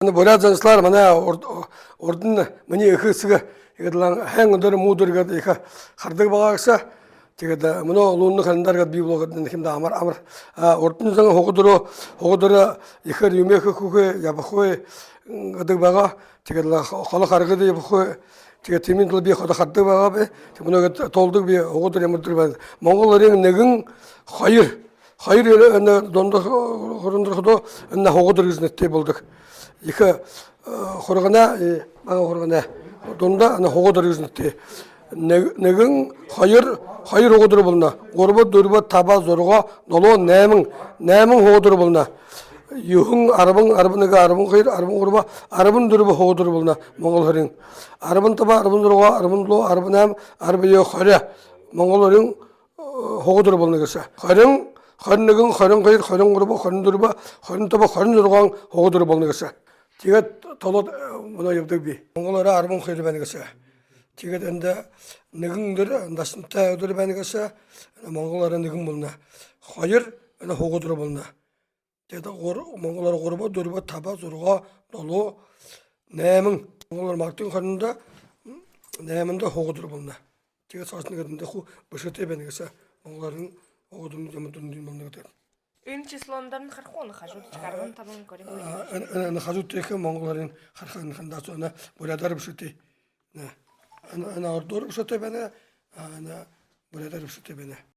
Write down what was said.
Бурят занслар манай урдан миний эхэсэг игэлэн хэн өдөр мүүдэр гээд их хардаг байгаа гэсэн. Тэгээд мөнөө луунны хандар гээд би блогод нэхэмдэ амар урдан сан хогодор ихэр юмэх хөхөө явахгүй гэдэг байгаа. Тэгээд холо харгад явахгүй. Тэгээд тиймийн тул би хардаг байгаа бэ. Тэг мөнөөд толдог би хогодор ямардаг байна. Монголын нэгэн хоёр дондох хорондорхоо энэ хогодор гэж нэттэй болдог. Их хургана хургана дунда хогодор гэж нэттэй. Нэгэн хоёр хогодор болно. 3 4 5 6 7 8 хогодор болно. Юхэн 10 11 12 13 14 хогодор болно. Монгол хорин 15 16 17 18 19 20 Монгол хорин хогодор болно гэсэн. 20 21 22 23 24 25 26 хогодор болно гэсэн. Тэгээд толод мөнөө явдаг би. Монголоор 10 хөл байна гэсэн. Тэгээд энд нэгэн өдөр настай өдөр байна гэсэн. Монголоор нэгэн болно. 2 энэ хогодор болно. Тэгээд монголоор 3 4 5 6 7 8 монголоор мартын хорондоо 8-нд хогодор болно. Тэгээд цааш нэгэнд хүү бөшөтэй байна гэсэн. Монголоор хогодор юм дүн болно гэдэг. Энэ числоондар нь харахгүй нь хажууд 15 горь. Энэ хажууд их монголоор харахын хандаач байна. Бурядар бөшөтэй. Ana ordur büşöte bana ana burada büşöte bana.